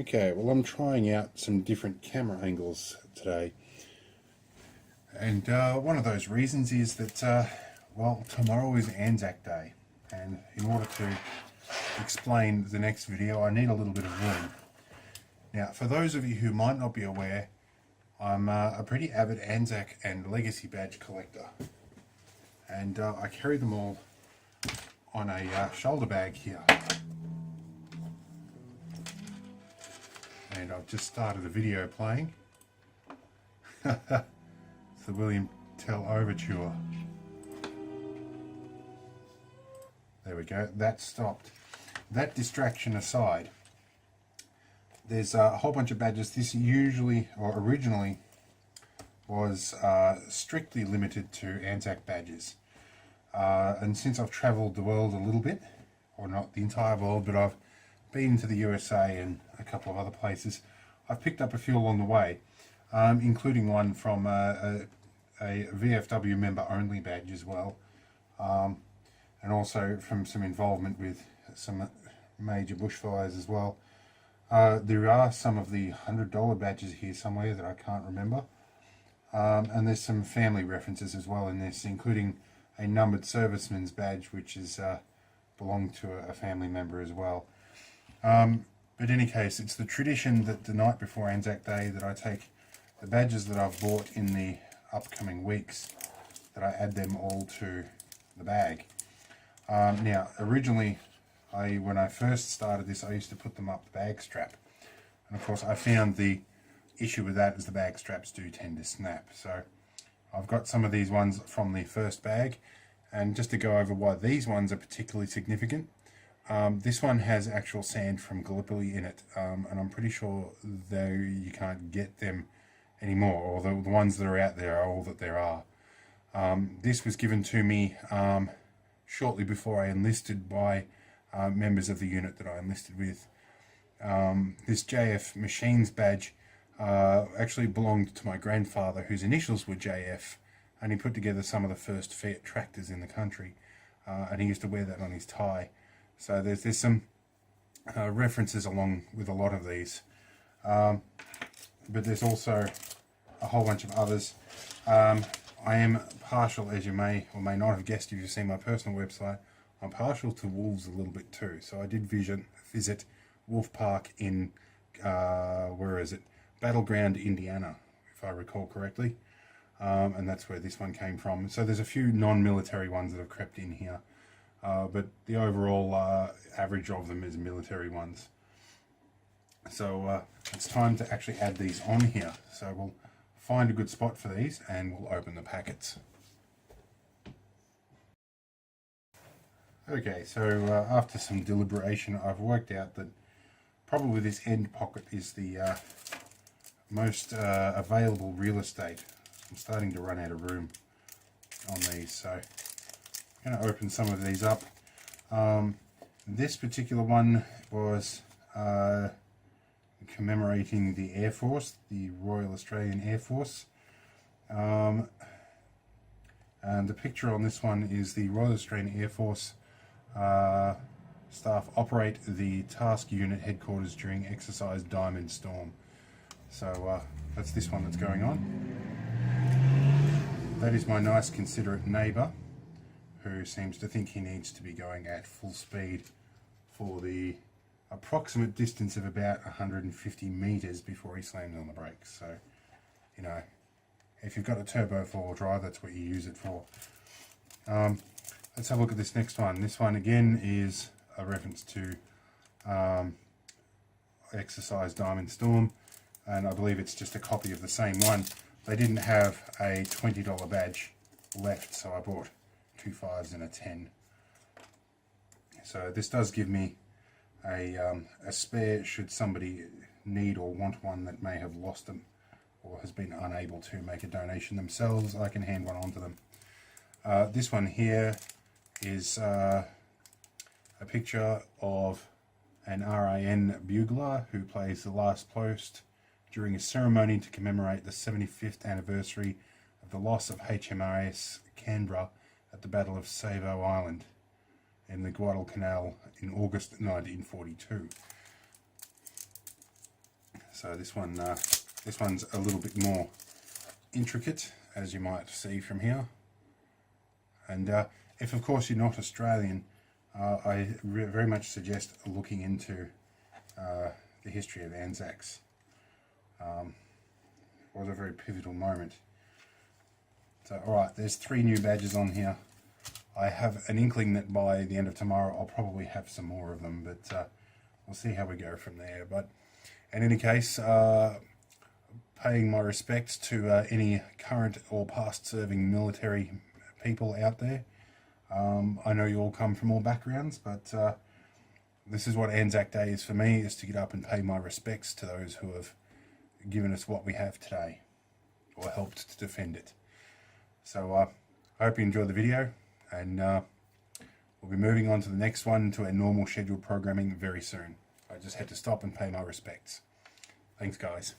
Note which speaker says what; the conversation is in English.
Speaker 1: Okay, well, I'm trying out some different camera angles today, and one of those reasons is that well, tomorrow is ANZAC Day, and in order to explain the next video I need a little bit of room. Now, for those of you who might not be aware, I'm a pretty avid ANZAC and legacy badge collector, and I carry them all on a shoulder bag here. And I've just started a video playing. It's the William Tell Overture. There we go, that stopped. That distraction aside, there's a whole bunch of badges. This usually, or originally, was strictly limited to ANZAC badges. And since I've travelled the world a little bit, or not the entire world, but I've been to the USA and a couple of other places, I've picked up a few along the way, including one from a VFW member only badge as well, and also from some involvement with some major bushfires as well. There are some of the $100 badges here somewhere that I can't remember, and there's some family references as well in this, including a numbered serviceman's badge which is belonged to a family member as well. But in any case, it's the tradition that the night before ANZAC Day that I take the badges that I've bought in the upcoming weeks, that I add them all to the bag. Now, originally, when I first started this, I used to put them up the bag strap. And of course, I found the issue with that is the bag straps do tend to snap. So I've got some of these ones from the first bag. And just to go over why these ones are particularly significant, this one has actual sand from Gallipoli in it, and I'm pretty sure though you can't get them anymore, or the ones that are out there are all that there are. This was given to me shortly before I enlisted by members of the unit that I enlisted with. This JF Machines badge actually belonged to my grandfather, whose initials were JF, and he put together some of the first Fiat tractors in the country, and he used to wear that on his tie. So there's some references along with a lot of these, but there's also a whole bunch of others. I am partial, as you may or may not have guessed if you've seen my personal website, I'm partial to wolves a little bit too. So I did visit Wolf Park in, where is it? Battleground, Indiana, if I recall correctly. And that's where this one came from. So there's a few non-military ones that have crept in here. But the overall average of them is military ones. So it's time to actually add these on here. So we'll find a good spot for these and we'll open the packets. Okay, so after some deliberation, I've worked out that probably this end pocket is the most available real estate. I'm starting to run out of room on these, so I'm going to open some of these up. This particular one was commemorating the Air Force, the Royal Australian Air Force. And the picture on this one is the Royal Australian Air Force staff operate the task unit headquarters during exercise Diamond Storm. So that's this one that's going on. That is my nice considerate neighbour, who seems to think he needs to be going at full speed for the approximate distance of about 150 metres before he slams on the brakes. So, you know, if you've got a turbo four-wheel drive, that's what you use it for. Let's have a look at this next one. This one again is a reference to Exercise Diamond Storm, and I believe it's just a copy of the same one. They didn't have a $20 badge left, so I bought 2 5s and a 10. So this does give me a spare should somebody need or want one that may have lost them or has been unable to make a donation themselves. I can hand one on to them. This one here is a picture of an RAN bugler who plays the last post during a ceremony to commemorate the 75th anniversary of the loss of HMRS Canberra at the Battle of Savo Island in the Guadalcanal in August 1942. So this one's a little bit more intricate, as you might see from here. And if of course you're not Australian, I very much suggest looking into the history of ANZACs. It was a very pivotal moment. So alright, there's 3 new badges on here. I have an inkling that by the end of tomorrow I'll probably have some more of them, but we'll see how we go from there. But in any case, paying my respects to any current or past serving military people out there. I know you all come from all backgrounds, but this is what ANZAC Day is for me, is to get up and pay my respects to those who have given us what we have today, or helped to defend it. So I hope you enjoyed the video, and we'll be moving on to the next one, to our normal scheduled programming very soon. I just had to stop and pay my respects. Thanks guys.